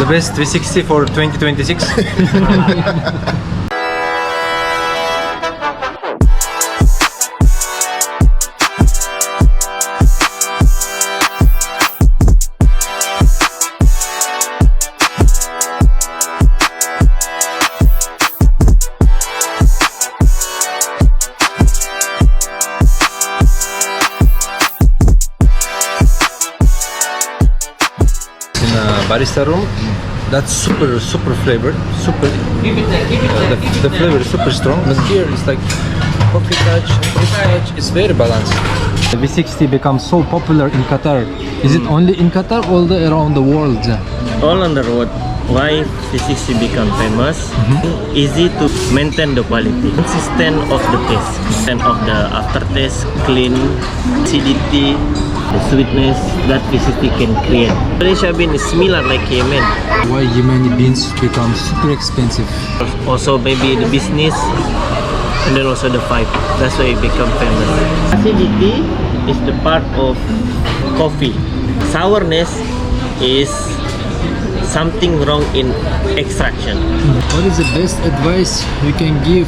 The best 360 for 2026. Barista room, that's super flavored, the flavor is super strong, but here it's like coffee touch and this touch. It's very balanced. The V60 becomes so popular in Qatar. Is it only in Qatar or around the world? All on the road. Why V60 become famous? Easy to maintain the quality, consistent of the taste and of the aftertaste, clean, acidity, the sweetness that V60 can create. Malaysia bean is similar like Yemen. Why Yemeni beans become super expensive? Also maybe the business and then also the vibe. That's why it become famous. Acidity is the part of coffee. Sourness is something wrong in extraction. What is the best advice you can give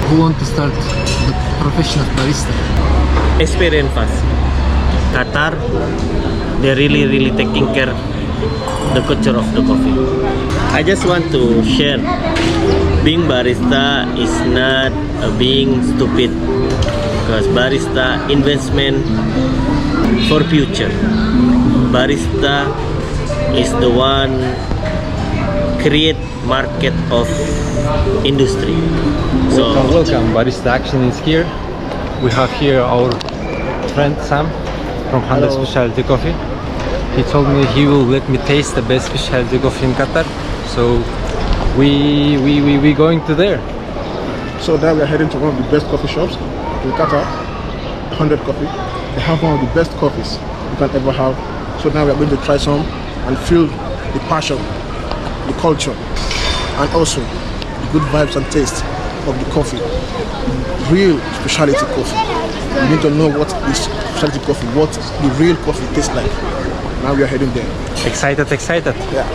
who want to start the profession of barista? Experience fast. Qatar, they're really taking care the culture of the coffee. I just want to share, being barista is not being stupid, because barista investment for future. Barista is the one create market of industry. So welcome. Barista Action is here. We have here our friend Sam from Handa Specialty Coffee. He told me he will let me taste the best specialty coffee in Qatar. So we going to there. So now we are heading to one of the best coffee shops in Qatar, 100 Coffee. They have one of the best coffees you can ever have. So now we are going to try some and feel the passion, the culture, and also the good vibes and taste of the coffee. Real specialty coffee. You need to know what is specialty coffee, what the real coffee tastes like. Now we are heading there. Excited. Yeah.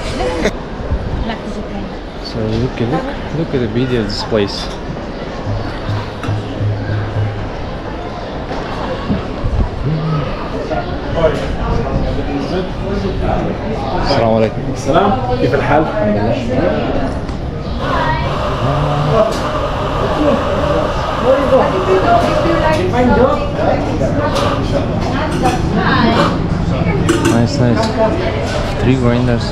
So look at the video of this place. السلام عليكم. السلام، كيف الحال؟ Nice. 3 grinders.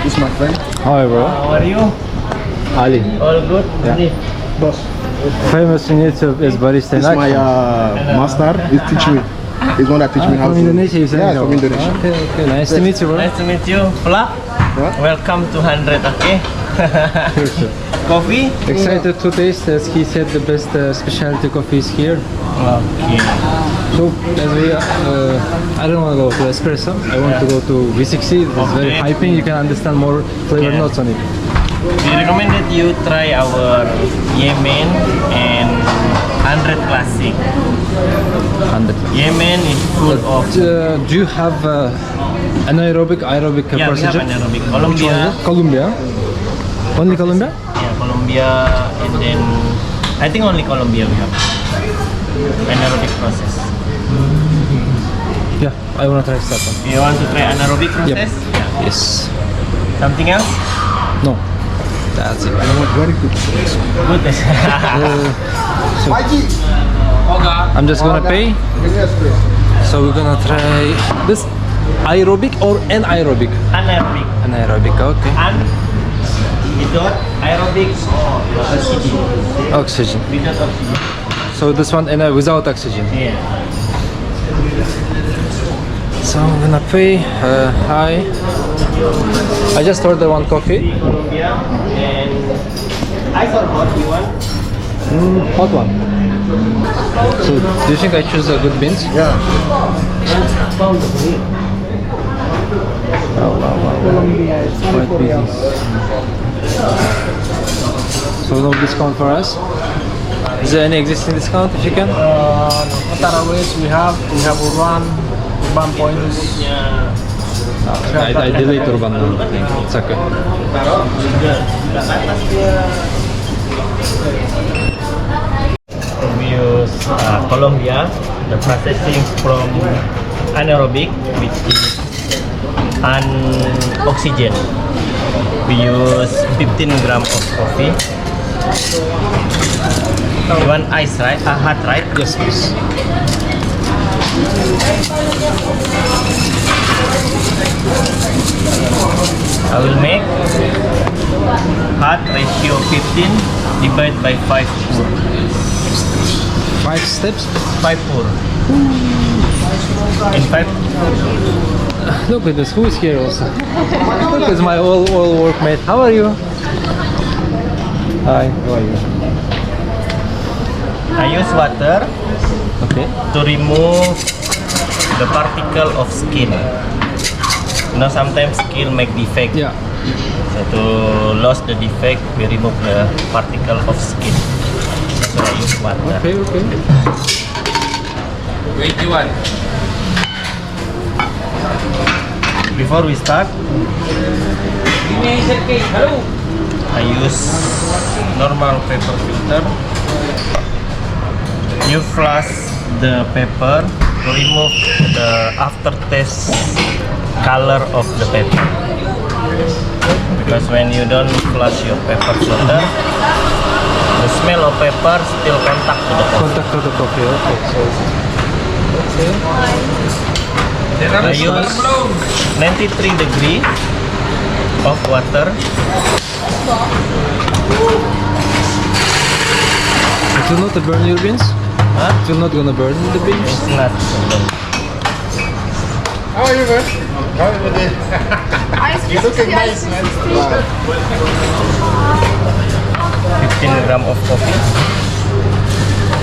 This is my friend. Hi bro. how are you? Ali. All good? Yeah. Boss. Famous in YouTube is Barista This is my master. He's teaching me. He's one that teach me how from to. Indonesia, you said? Yeah, from Indonesia. Okay. Nice to meet you, bro. Nice to meet you. Plak. What? Welcome to 100, okay? Coffee? Excited to taste, as he said, the best specialty coffee is here. Okay. So as we, I don't want to go to espresso. I want to go to V60. It's very Okay. hyping. You can understand more flavor Yeah. notes on it. We recommend that you try our Yemen and 100 Classic. 100. Yemen is full of... Do you have anaerobic, aerobic Yeah, we have procedure? anaerobic. Colombia. Colombia. Only Colombia? Yeah, Colombia, and then I think only Colombia we have anaerobic process. Yeah, I want to try that one. You want to try anaerobic process? Yeah. Yes. Something else? No. That's it. Very good. Good. So I'm just gonna pay. So we're gonna try this aerobic or anaerobic? Anaerobic. Anaerobic, okay. And without aerobic oxygen. Oxygen. Without oxygen. So this one without oxygen. Yeah. So I'm gonna pay. Hi. I just ordered one coffee. Colombia and ice or hot you want? Hot one. So do you think I choose a good beans? Yeah. Wow. Quite busy. So no discount for us? Is there any existing discount if you can? Qatar Airways we have Urban points. I delete Urban. It's okay. We use Colombia, the processing from anaerobic, which is oxygen. We use 15 grams of coffee. You want ice, right? Hot, right? Yes, please. I will make hot ratio 15 divided by 5 pour. 5 steps. 5 pour. In 5. Look at this. Who is here also? Look, it's my old workmate. How are you? Hi. How are you? I use water Okay. to remove the particle of skin. You know, sometimes skin make defect. Yeah. So to lose the defect, we remove the particle of skin. So I use water. Okay. Okay. 21. Before we start, I use normal paper filter. You flush the paper to remove the aftertaste color of the paper. Because when you don't flush your paper filter, the smell of paper still contact to the coffee. Contact to the coffee. Okay. So. I use 93 degree of water. It will not burn your beans. Huh? It will not gonna burn the beans. It's not. How are you, man? How are you? You're looking nice, man. 15 grams of coffee.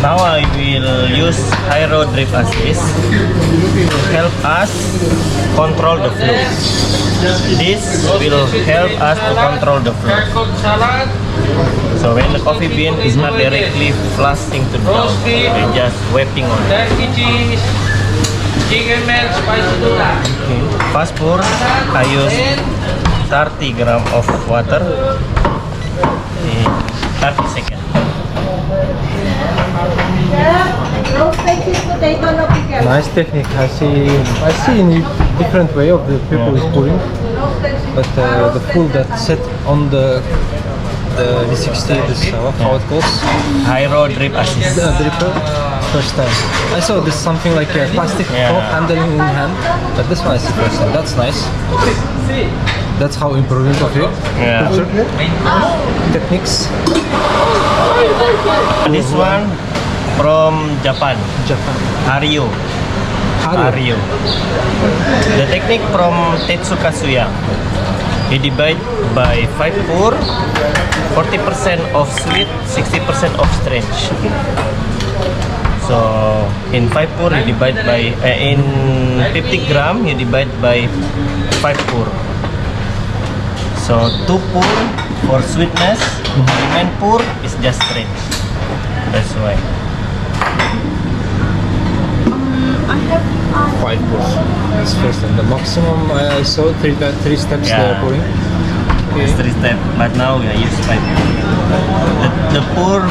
Now I will use Hyro Drip Assist to help us control the flow. This will help us to control the flow. So when the coffee bean is not directly flushing to the down, we're just wiping on it. Okay. Fast pour, I use 30 grams of water in 30 seconds. Roasted sweet potato, no pickle. Nice technique. I see in different way of the people is pouring, but the pool that set on the V60 is how it goes. Hyro Drip Assist. The dripper. First time. I saw this something like a plastic Yeah. cup handling in hand, but this one is the first time. That's nice. That's how improving coffee. Yeah. Culture. Techniques. This one from Japan, Japan. Hario. Hario. The technique from Tetsuka Suya. You divide by 5 pour, 40% of sweet, 60% of strange. So in 5 pour you divide by in 50 gram you divide by 5 pour. So 2 pour for sweetness, remain pour is just strange. That's why. 5 pours. That's first and the maximum I saw three steps Yeah. they're pouring. It's 3 steps, but now we use 5 pour. The pour,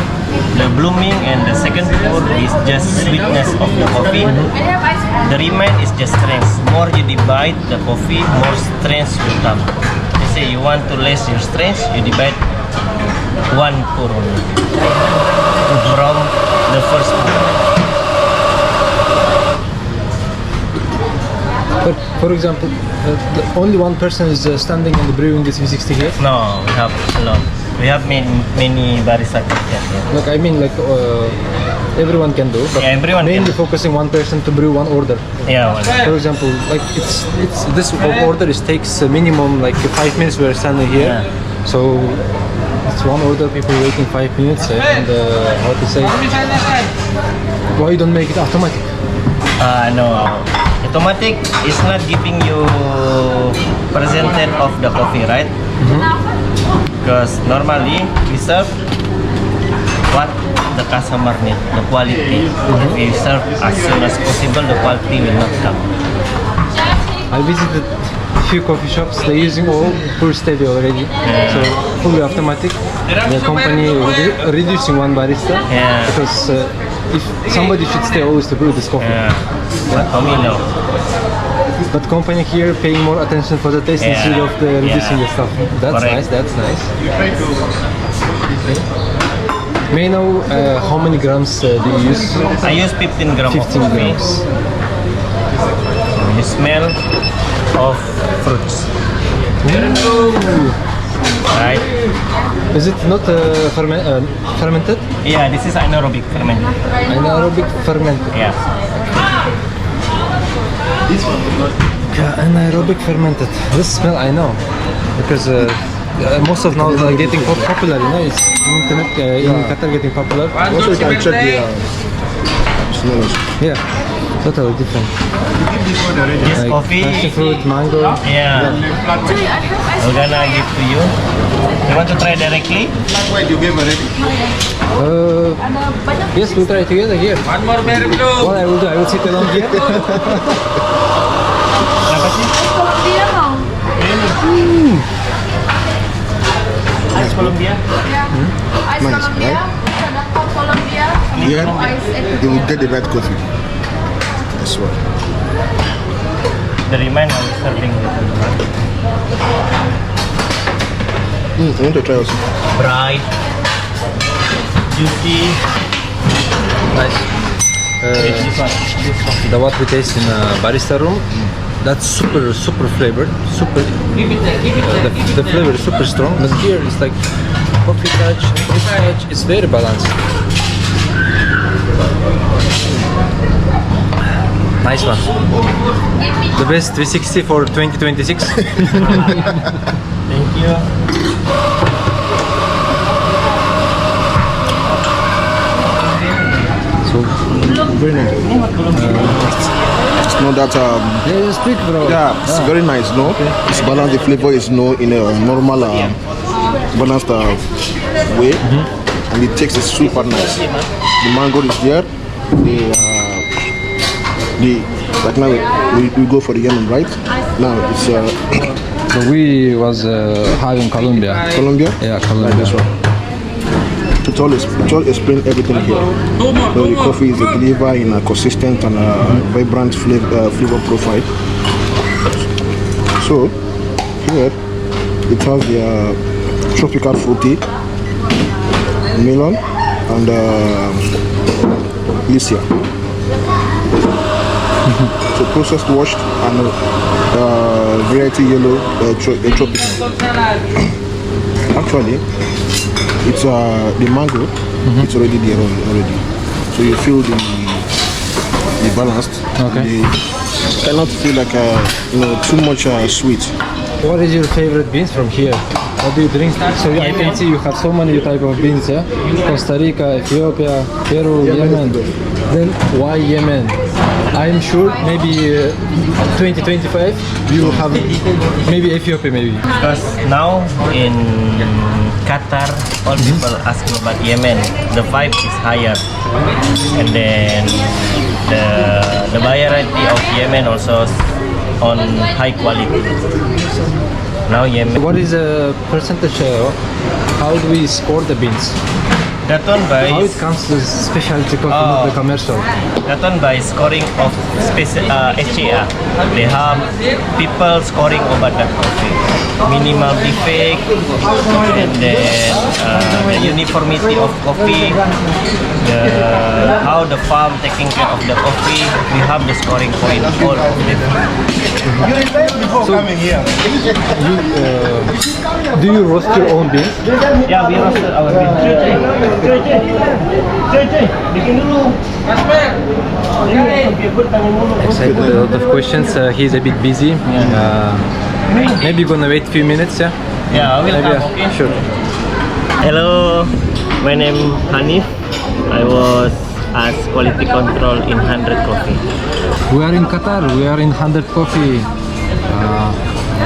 the blooming and the second pour is just sweetness of the coffee. The remain is just strength. More you divide the coffee, more strength will come. Let's say you want to less your strength, you divide 1 pour only from the first pour. But for example, only one person is standing and brewing this V60 here. No, we have a lot. We have many barista here. Look, I mean like everyone can do, but Yeah, everyone mainly can. focusing one person to brew one order. Yeah, well, For example, like it's this order is takes a minimum like 5 minutes. We're standing here, Yeah. so it's one order. People waiting 5 minutes, and how to say? Why you don't make it automatic? no. Automatic is not giving you percentage of the coffee, right? Because normally we serve what the customer need, the quality. If you serve as soon as possible, the quality will not come. I visited few coffee shops. They're using all full steady already, so fully automatic. The company reducing one barista because if somebody should stay always to brew this coffee. But for me, no. But company here paying more attention for the taste instead of the reducing the stuff. That's Correct. nice. That's nice. May I know how many grams do you use? I use 15 grams 15 of coffee. grams. You smell of fruits, right? Is it not fermented? Yeah, this is anaerobic ferment. Anaerobic fermented. Yeah. Yeah, anaerobic fermented. This smell I know because most of now are getting popular. You know, it's internet in Qatar getting popular. Also, you can check the smells. Yeah, totally different. This Like coffee, passion fruit, mango. yeah, I'm gonna give to you. You want to try directly? Yes, we'll try together here. One more berry blue. What I will do, I will sit along here. Apa sih? Colombia mau? Ice Colombia? Ice Nice, Colombia, Sadako Colombia, Yeah, ice you will get the right coffee. I swear. The remind I'm serving the I want to try also. bright, juicy. Nice. This one. The what we taste in barista room, that's super flavored. Super. The flavor is super strong, but here it's like coffee touch, fruit touch. It's very balanced. Nice one. The best 360 for 2026. Thank you. So, Very nice. It's not that yeah, speak, bro. yeah, it's very nice. No, it's balanced. The flavor is no in a normal balanced way, and it takes is super nice. The mango is there. The like now we go for the Yemen, right? Now it's So we was having Colombia. Colombia. Yeah, Like Colombia. this one. It all explain everything here. So the coffee is delivered in a consistent and vibrant flavor profile. So here it has the tropical fruity, melon, and lycia. So processed, washed, and variety yellow tropical. Actually, it's the mango. It's already there already. So you feel the balance. Okay. You cannot feel like too much sweet. What is your favorite beans from here? What do you drink? So I can see you have so many type of beans, yeah? Costa Rica, Ethiopia, Peru, Yemen. Then why Yemen? I'm sure maybe 2025 you will have maybe Ethiopia maybe. Because now in Qatar, all people asking about Yemen. The vibe is higher, and then the variety of Yemen also on high quality. Now Yemen. What is the percentage? How do we score the beans? That one How by it comes to specialty coffee, not the commercial? that one by scoring of HCA. They have people scoring about that coffee. Minimal defect, and then the uniformity of coffee, how the farm taking care of the coffee. We have the scoring point all of them. Do you roast your own beans? Yeah, we roasted our beans. Excited, a lot of questions. He's a bit busy. Maybe gonna wait a few minutes, yeah? Yeah, I will Maybe, come, okay? Sure. Hello, my name Hanif. I was as quality control in 100 Coffee. We are in Qatar. We are in 100 Coffee.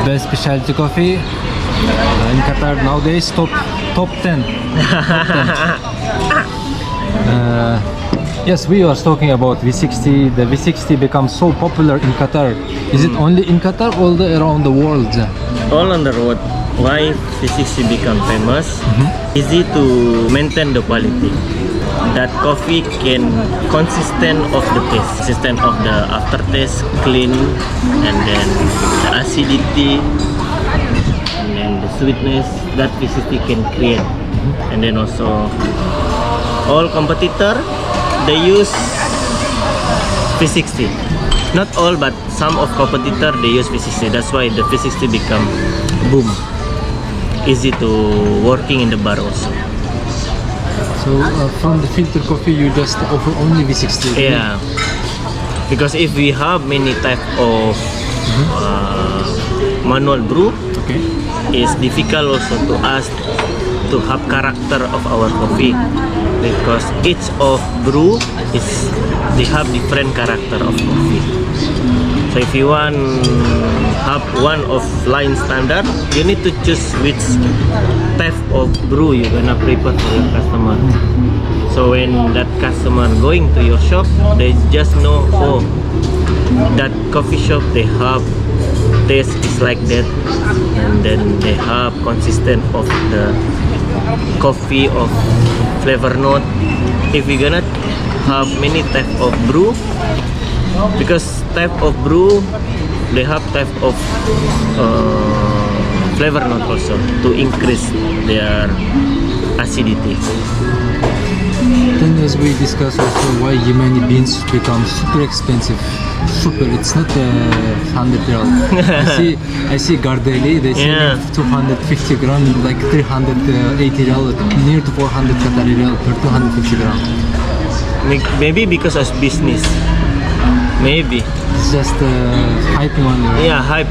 Best specialty coffee in Qatar nowadays. Top 10. Yes, we was talking about V60. The V60 becomes so popular in Qatar. Is it only in Qatar or around the world? All on the road. Why V60 become famous? Easy to maintain the quality. That coffee can consistent of the taste, consistent of the aftertaste, clean, and then the acidity, and then the sweetness that V60 can create. And then also all competitor they use V60. Not all, but some of competitor they use V60. That's why the V60 become boom. Easy to working in the bar also. So from the filter coffee, you just offer only V60. Yeah, because if we have many type of manual brew, Okay. it's difficult also to us to have character of our coffee, because each of brew is they have different character of coffee. So if you want have one of line standard, you need to choose which type of brew you're gonna prepare for your customer. So when that customer going to your shop, they just know, oh, that coffee shop they have taste is like that, and then they have consistent of the coffee of flavor note. If we're gonna have many type of brew, because type of brew they have type of flavor note also to increase their acidity. Then as we discussed also why Yemeni beans become super expensive. Super, it's not 100 riyal. I see Gardeli, they say Yeah. 250 gram, like 380 riyal, near to 400 Qatari riyal per 250 gram. Maybe because of business. Maybe. It's just hyping on you. Yeah, hype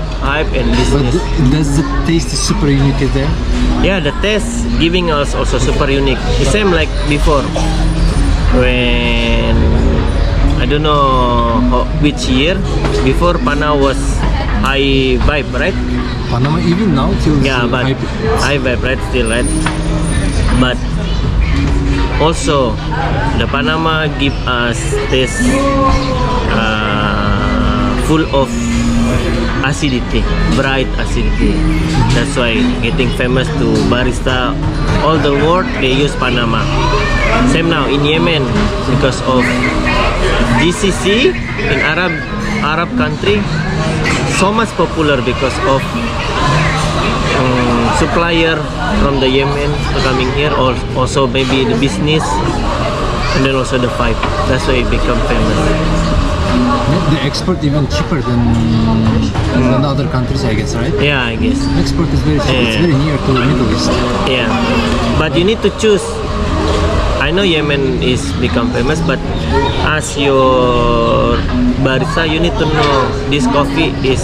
and But business. does the taste is super unique is there? Yeah, the taste giving us also super unique. The same like before, when I don't know which year before Pana was high vibe, right? Panama even now till Yeah, but high vibe, right? Still, right? But also the Panama give us taste full of acidity, bright acidity. That's why getting famous to barista all the world they use Panama. Same now in Yemen because of GCC in Arab country so much popular because of supplier from the Yemen coming here, or also maybe the business, and then also the vibe. That's why it become famous. The export even cheaper than other countries, I guess, right? Yeah, I guess. Export is very cheap. It's Yeah. very near to the Middle East. Yeah, but you need to choose. I know Yemen is become famous, but as your barista, you need to know this coffee is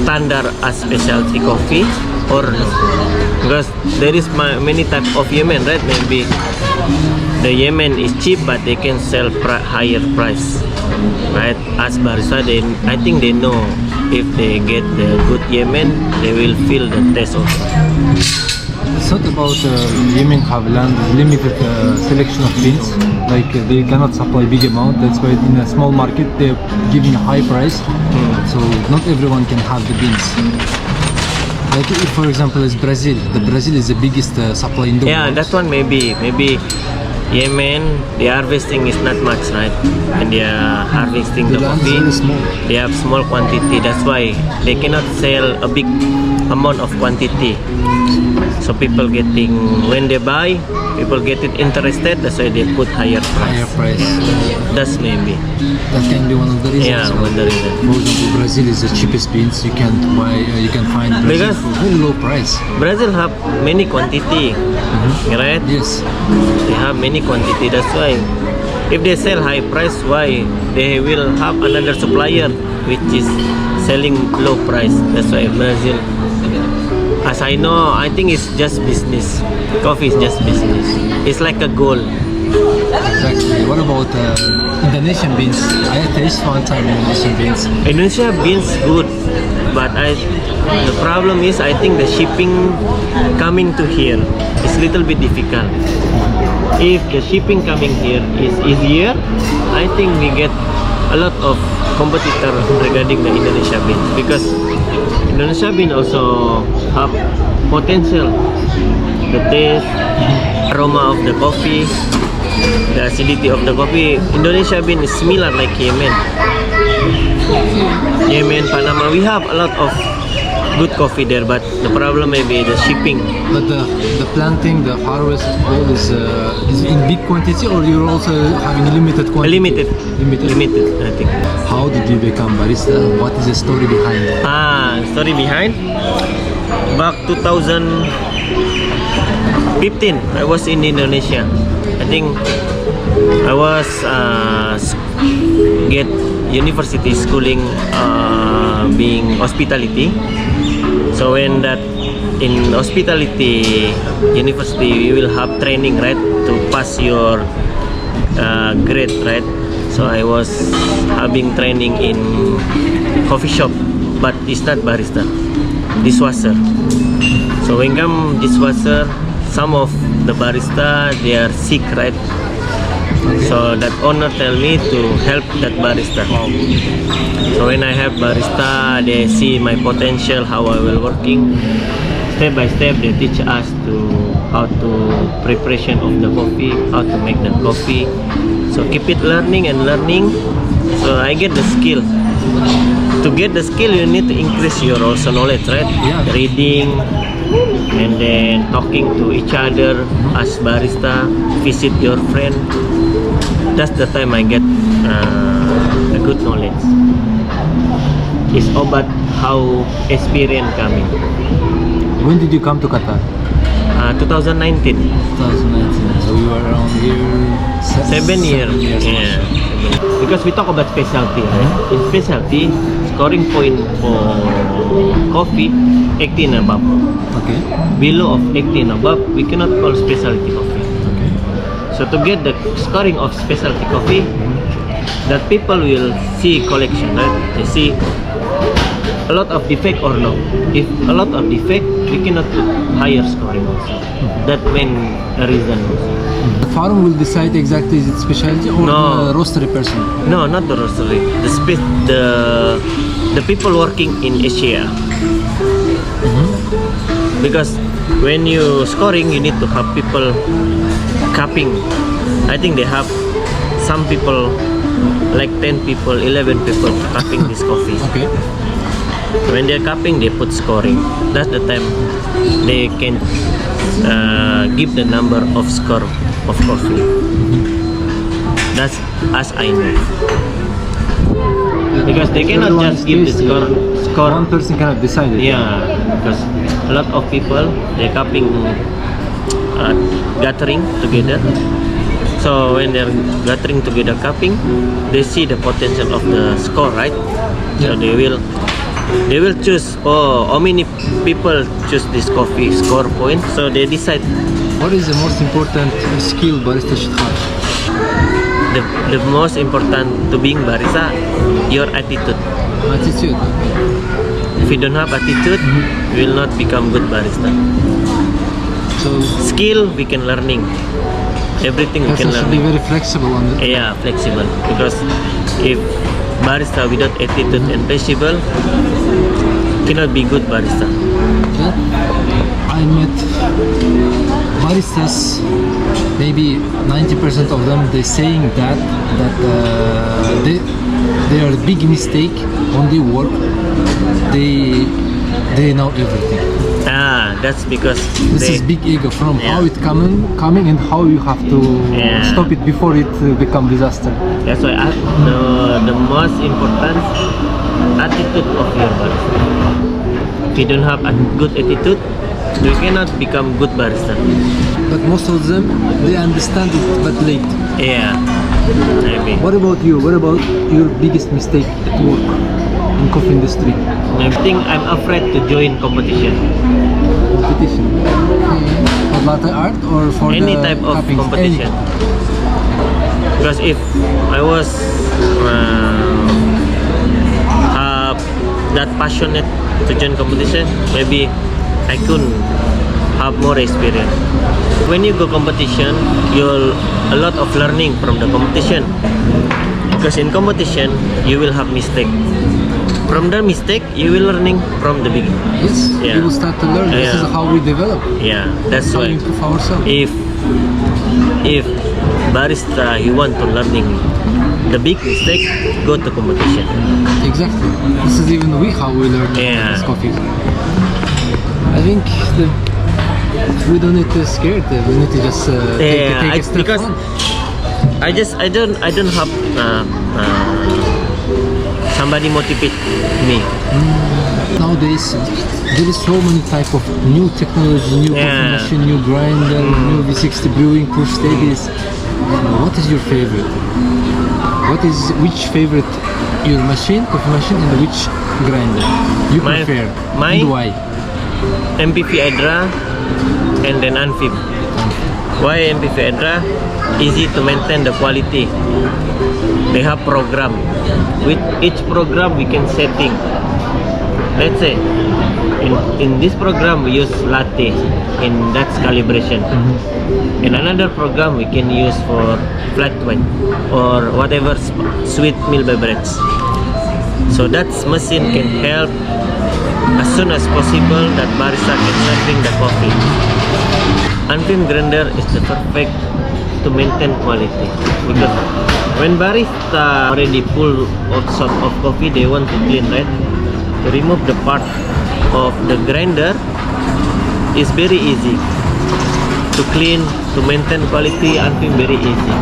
standard as specialty coffee or no. Because there is many type of Yemen, right? Maybe the Yemen is cheap, but they can sell higher price, right? As barista, I think they know if they get the good Yemen, they will feel the taste also. It's not about Yemen have limited selection of beans. Like they cannot supply big amount. That's why in a small market they're giving a high price. So not everyone can have the beans. Like if, for example, is Brazil. The Brazil is the biggest supply in the Yeah, world. that one maybe Yemen, the harvesting is not much, right? And they are harvesting The the land is coffee. very small. They have small quantity. That's why they cannot sell a big amount of quantity. So people when they buy, people get it interested. That's why they put higher Higher price. price. That's maybe. That can be one of the reasons. Yeah, why. one of the reasons. For example, Brazil is the cheapest beans. You can't buy. You can find Brazil Because- for very low price. Brazil have many quantity, right? Yes. They have many quantity. That's why if they sell high price, why they will have another supplier which is selling low price. That's why Brazil, as I know, I think it's just business. Coffee is just business. It's like a goal. Exactly. What about Indonesian beans? I taste one time Indonesian beans. Indonesia beans good, but the problem is I think the shipping coming to here is little bit difficult. if the shipping coming here is easier, I think we get a lot of competitor regarding the Indonesia beans, because Indonesia bean also have potential, the taste, aroma of the coffee, the acidity of the coffee. Indonesia bean is similar like Yemen, Panama. We have a lot of good coffee there, but the problem may be the shipping. But the planting, the harvest, all is in big quantity, or you're also having limited quantity? Limited, I think. How did you become barista? What is the story behind it? Story behind. Back 2015, I was in Indonesia. I think I was get university schooling, being hospitality. So when that in hospitality university, you will have training, right, to pass your grade, right? So I was having training in coffee shop, but it's not barista, dishwasher. So when come dishwasher, some of the barista, they are sick, right? So that owner tell me to help that barista. So when I help barista, they see my potential, how I will working. Step by step, they teach us to how to preparation of the coffee, how to make the coffee. So keep it learning and learning. So I get the skill. To get the skill, you need to increase your also knowledge, right? Yeah. Reading, and then talking to each other as barista, visit your friend. That's the time I get a good knowledge. It's about how experience coming. When did you come to Qatar? 2019. 2019. So you were around here 7 years. Yeah. Because we talk about specialty, right? In specialty, scoring point for coffee 18 above. Okay. Below of 18 above, we cannot call specialty coffee. Okay. So to get the scoring of specialty coffee, that people will see collection, right? They see a lot of defect or no. If a lot of defect, we cannot put higher scoring also. That main reason also. The farm will decide exactly is it specialty or No. the roastery person? No, not the roastery. The people working in Asia. Because when you scoring, you need to have people cupping. I think they have some people, like 10 people, 11 people cupping this coffee. Okay. When they're cupping, they put scoring. That's the time they can give the number of score of coffee. That's as I know. Because they cannot Everyone just give the is tasty. score. One person cannot decide it. Yeah, because a lot of people, they're cupping, gathering together. So when they're gathering together cupping, they see the potential of the score, right? So they will choose, how many people choose this coffee score point. So they decide What is the most important skill barista should have? the most important to being barista, your attitude. Attitude. If you don't have attitude, you will not become good barista. So Skill, we can learning. Everything we person can should be learn. very flexible on it. Yeah, flexible. Because if barista without attitude and flexible, cannot be good barista. But I met baristas, maybe 90% of them, they saying that they are big mistake on their work. They know everything. That's because This is big ego from Yeah. how it coming and how you have to Yeah. stop it before it become disaster. That's why the most important attitude of your barista. If you don't have a good attitude, you cannot become good barista. But most of them they understand it but late. Yeah, maybe. What about you? What about your biggest mistake at work in coffee industry? I think I'm afraid to join competition. Competition. For latte art or for Any the type of cuppings? competition. Because if I was that passionate to join competition, maybe I couldn't have more experience. When you go competition, you'll a lot of learning from the competition. Because in competition, you will have mistake. From the mistake, you will learning from the beginning. Yes, Yeah. we will start to learn. This is Yeah. how we develop. Yeah, that's How we why. improve ourselves. If barista you want to learning the big mistake, go to competition. Exactly. This is even how we learn Yeah. this coffee. I think we don't need to scare it. We need to just take a step because on. I don't have somebody motivate me. Nowadays, there is so many type of new technology, new coffee Yeah. machine, new grinder, new V60 brewing, push steadies. What is your favorite? Which favorite your machine, coffee machine, and which grinder you My- prefer? my- And why? MPV Edra and then Anfim. Why MPV Edra? Easy to maintain the quality. They have program. With each program we can setting. Let's say in this program we use latte and that's calibration. In another program we can use for flat white or whatever sweet milk beverage. So that machine can help as soon as possible that barista can serving the coffee. Anfim grinder is the perfect to maintain quality because when barista already pull out shot of coffee, they want to clean, right? To remove the part of the grinder is very easy to clean, to maintain quality. Anfim very easy.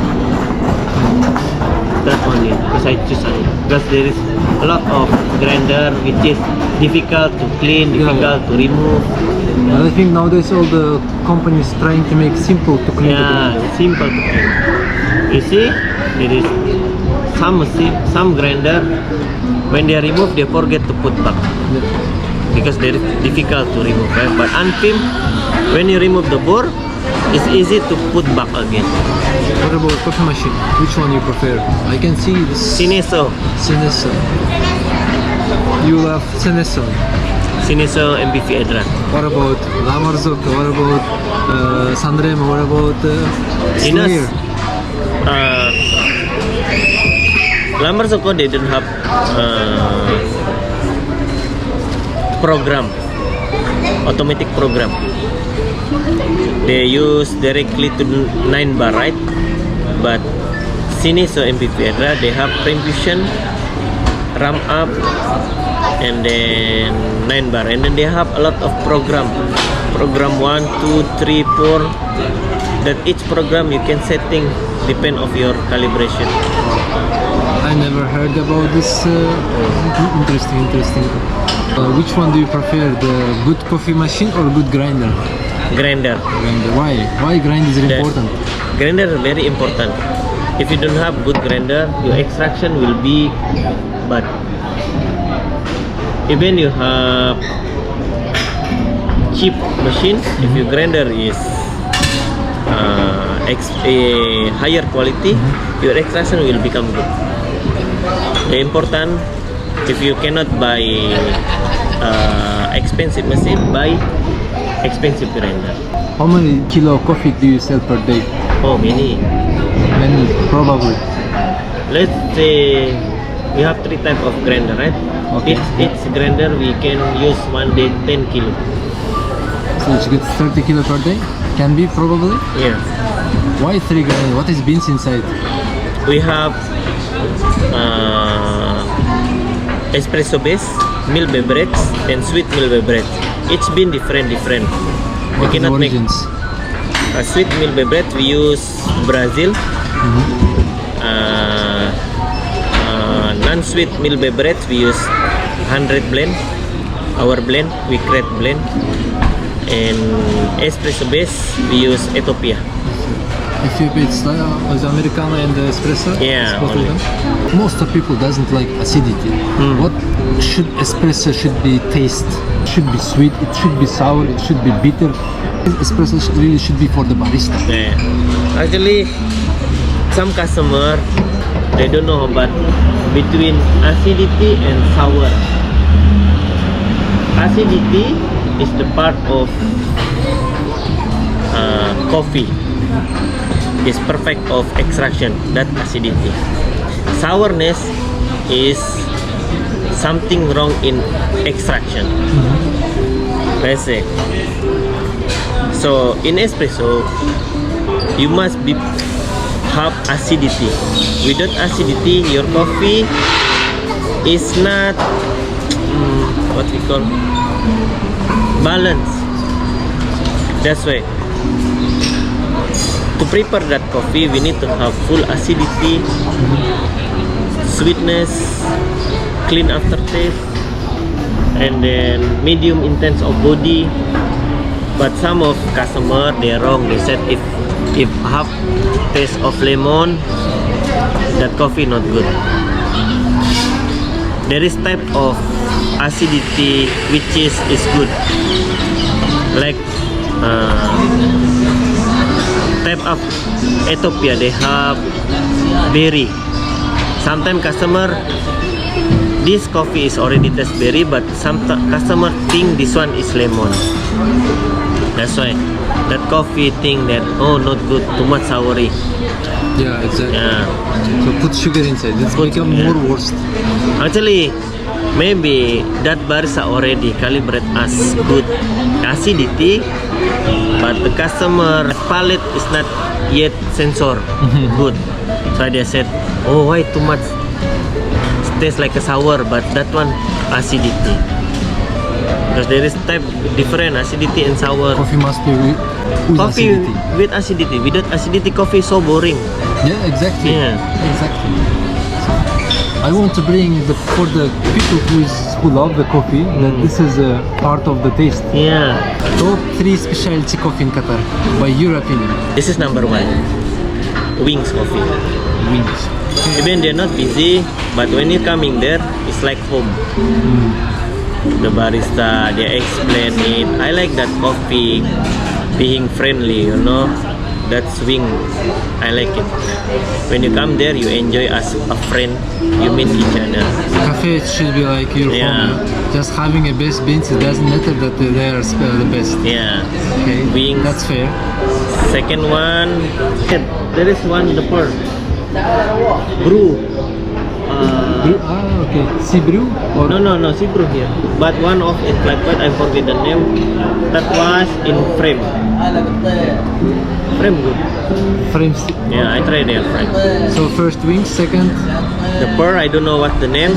That only because I choose it because there is a lot of grinder which is difficult to clean, difficult to remove. And I think nowadays all the companies trying to make simple to clean the Yeah, grinder. simple to clean. You see, there is some machine, some grinder. When they remove, they forget to put back because they is difficult to remove. Right? But Anfim, when you remove the bore, it's easy to put back again. What about coffee machine? Which one you prefer? I can see this Sineso, Seneso. You love Seneso. Sineso MPV Edra. What about La Marzocco? What about Sanremo? What about Inas, Slayer? Lamar Soko they don't have program, automatic program. They use directly to 9 bar, right? But Sineso MPV Edra they have pre-infusion, ramp up, and then 9 bar, and then they have a lot of program 1, 2, 3, 4. That each program you can setting depend of your calibration. I never heard about this. Interesting. Which one do you prefer? The good coffee machine or good grinder? Grinder. Grinder. Why grind is The important? grinder is very important. If you don't have good grinder, your extraction will be bad. Even you have cheap machine, if your grinder is a higher quality, your extraction will become good. The important, if you cannot buy expensive machine, buy expensive grinder. How many kilo of coffee do you sell per day? Oh, many. Many, probably. Let's say we have 3 type of grinder, right? Okay. Each grinder we can use one day 10 kilo. So it's good 30 kilo per day? Can be, probably. Yeah. Why 3 grinder? What is beans inside? We have espresso base, milk beverage, and sweet milk beverage. Each bean different. We What is the cannot make origins? a sweet milk beverage. We use Brazil. Non-sweet milk beverage we use 100 blend. Our blend we create blend. And espresso base we use Ethiopia. Ethiopia, it's as Americano and espresso? Yeah, Both of only. them? Most of people doesn't like acidity. What should espresso should be taste? Should be sweet, it should be sour, it should be bitter. Espresso really should be for the barista. Yeah. Actually, some customer they don't know but between acidity and sour. Acidity is the part of coffee is perfect of extraction, that acidity. Sourness is something wrong in extraction. Let's say. So in espresso, you must have acidity. Without acidity, your coffee is not what we call balance. That's why to prepare that coffee, we need to have full acidity, sweetness, clean aftertaste, and then medium intense of body. But some of customer, they are wrong. They said if have taste of lemon, that coffee not good. There is type of acidity which is good, like type of Ethiopia, they have berry. Sometimes customer, this coffee is already taste berry, but some customer think this one is lemon. That's why that coffee think that, oh, not good, too much soury. Yeah, exactly. Yeah. So put sugar inside. It's become yeah. more worse. Actually, maybe that barista already calibrate as good acidity, but the customer palate is not yet sensor good. So they said, oh, why too much? Tastes like a sour, but that one acidity. Because there is type different acidity and sour. Coffee must be with Coffee acidity. with acidity. Without acidity, coffee is so boring. Yeah, exactly. Yeah. Exactly. I want to bring for the people who love the coffee that this is a part of the taste. Yeah. Top 3 specialty coffee in Qatar, by your opinion. This is number 1. Wings coffee. Wings. Even they're not busy, but when you're coming there, it's like home. The barista, they explain it. I like that coffee being friendly, you know. That's wing. I like it. When you come there, you enjoy as a friend. You meet each other. Cafe should be like your Yeah. home. Just having a best beans, it doesn't matter that they are the best. Yeah. Okay, Wings. that's fair. Second one, there is one, the pearl. Brew. Brew? Ah, okay. Sea brew? Or No, see brew here. But one of it, like what I forget the name. That was in frame. Frame good. frames? Yeah, I tried their frame. So first wings, second, The pearl, I don't know what the name.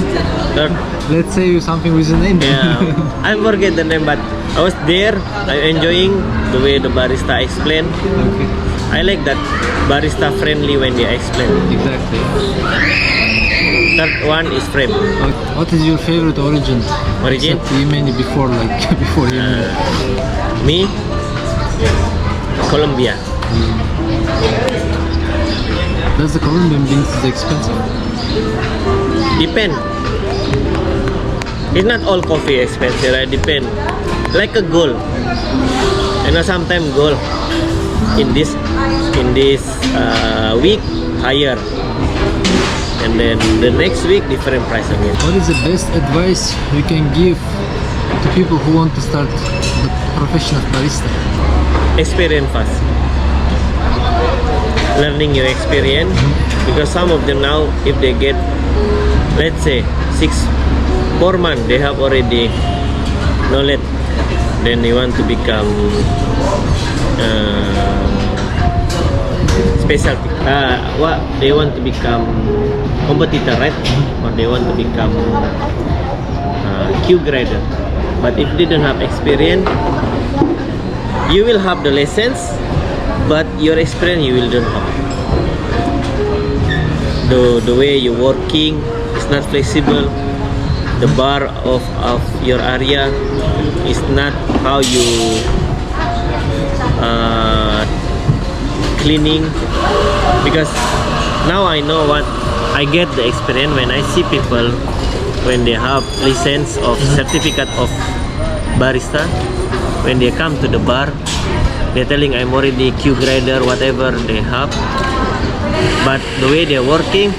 Third, let's say something with a name. yeah, I forget the name, but I was there. I'm enjoying the way the barista explained. Okay, I like that barista friendly when they explain. exactly. Third one is frame. What is your favorite origin? Origin? Except Yemeni before, like before Yemen. Me, Colombia. Does the Colombian beans is expensive? Depend. It's not all coffee expensive, right? Depend. Like a gold. You know, sometimes gold in this week higher, and then the next week different price again. What is the best advice you can give to people who want to start the profession of barista? Experience fast. Learning your experience, because some of them now, if they get, let's say 4 months, they have already knowledge, then they want to become specialty. What they want to become competitor, right? Or they want to become Q grader. But if they don't have experience, you will have the lessons, but your experience you will don't have. The way you're working is not flexible. The bar of your area is not how you cleaning. Because now I know what I get the experience when I see people when they have license of certificate of barista. When they come to the bar, they're telling I'm already Q grader, whatever they have. But the way they're working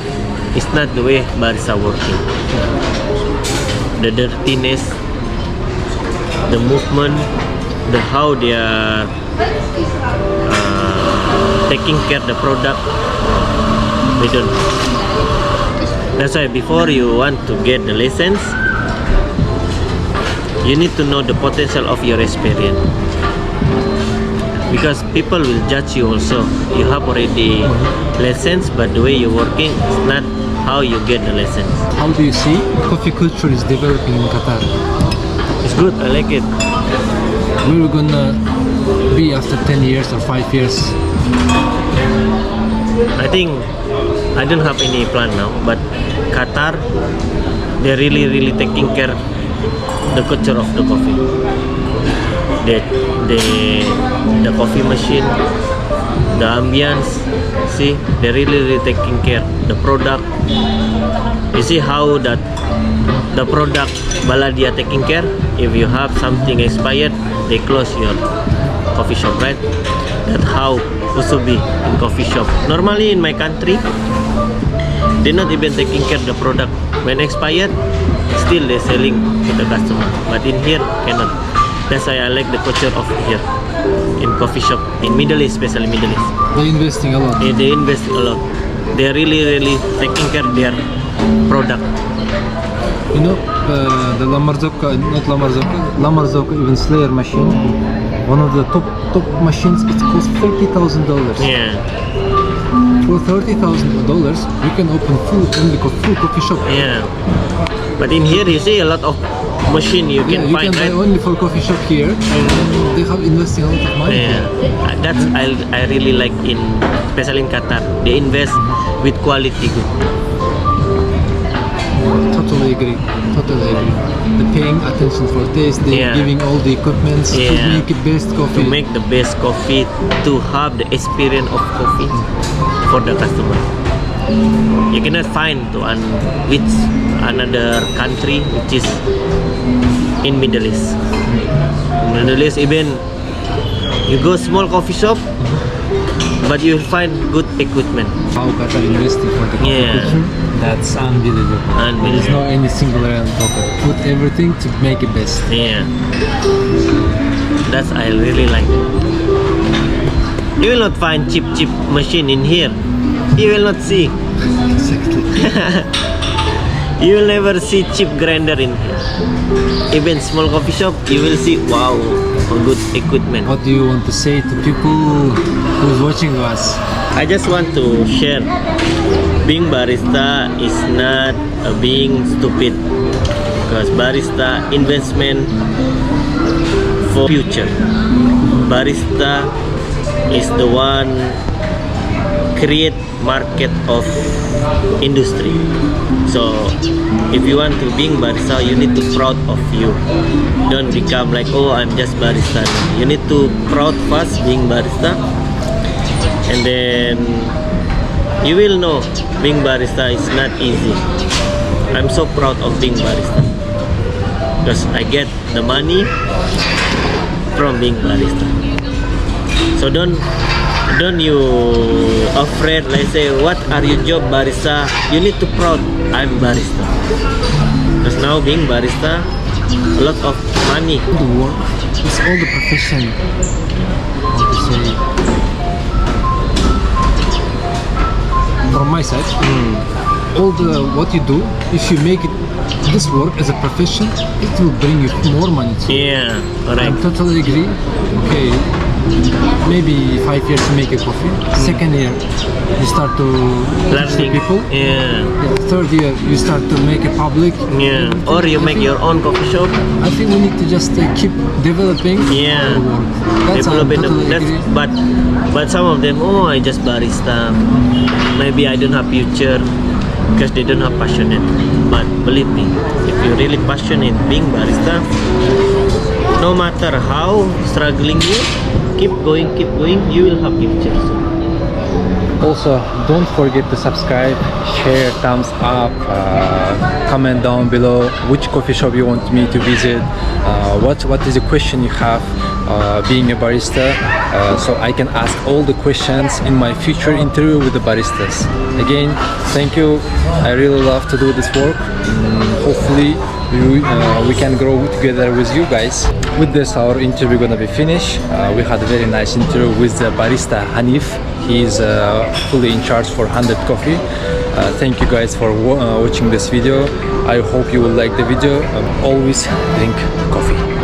is not the way barista working. The dirtiness, the movement, the how they are taking care the product, they don't. That's why before you want to get the license, you need to know the potential of your experience. Because people will judge you also. You have already license, but the way you're working is not how you get the license. How do you see coffee culture is developing in Qatar? It's good, I like it. Where we gonna be after 10 years or 5 years? I think I don't have any plan now, but Qatar, they're really taking care the culture of the coffee. The coffee machine, the ambience, see, they're really taking care the product. You see how that the product Baladia taking care. If you have something expired, they close your coffee shop, right? That's how also be in coffee shop. Normally in my country, they're not even taking care of the product. When expired, still they're selling to the customer. But in here, cannot. That's why I like the culture of here in coffee shop in Middle East, especially Middle East. They're investing a lot. They invest a lot. They're really taking care of their product. You know, the La Marzocco, not La Marzocco, La Marzocco even Slayer machine, one of the top machines, it costs $30,000. Yeah, For $30,000, you can open full coffee shop. yeah. But in here, you see a lot of machine you Yeah, can you find, can buy right? only for coffee shop here, and they have investing a lot of money. Yeah, that's I really like in, especially in Qatar. They invest with quality good. Totally agree. Totally agree. They're paying attention for taste. They're Yeah. giving all the equipments to Yeah. make the best coffee. To make the best coffee, to have the experience of coffee for the customer. You cannot find to which another country which is in Middle East. Middle East, even you go small coffee shop, but you will find good equipment. How Qatar investing for the coffee Yeah. culture? That's unbelievable. There is no any single random pocket. Put everything to make it best. Yeah, that's I really like. You will not find cheap machine in here. You will not see. Exactly. You will never see cheap grinder in here. Even small coffee shop, you will see wow, a good equipment. What do you want to say to people who's watching us? I just want to share. Being barista is not being stupid, because barista investment for future. Barista is the one create market of industry. So if you want to being barista, you need to proud of you. Don't become like, oh, I'm just barista. You need to proud first being barista, and then you will know being barista is not easy. I'm so proud of being barista because I get the money from being barista. So don't you afraid, like say, what are your job barista? You need to proud I'm barista, because now being barista, a lot of money. The work, it's all the profession. How to say? From my side, all the what you do, if you make it this work as a profession, it will bring you more money too. Yeah, I correct. totally agree. Okay, maybe 5 years to make a coffee. Second year, you start to teach the Learning. people. Yeah, Yeah, third year, you start to make it public. yeah. Or you make your own coffee shop. I think we need to just keep developing Yeah. our work. That's Developing totally that's, agree. but some of them, oh, I just barista, maybe I don't have future because they don't have passionate. But believe me, if you're really passionate being barista, no matter how struggling you, keep going, you will have future soon. Also, don't forget to subscribe, share, thumbs up, comment down below which coffee shop you want me to visit, what is the question you have being a barista, so I can ask all the questions in my future interview with the baristas. Again, thank you. I really love to do this work. Hopefully we can grow together with you guys. With this, our interview gonna be finished. We had a very nice interview with the barista Hanif. He's fully in charge for 100 Coffee. Thank you guys for watching this video. I hope you will like the video. Always drink coffee.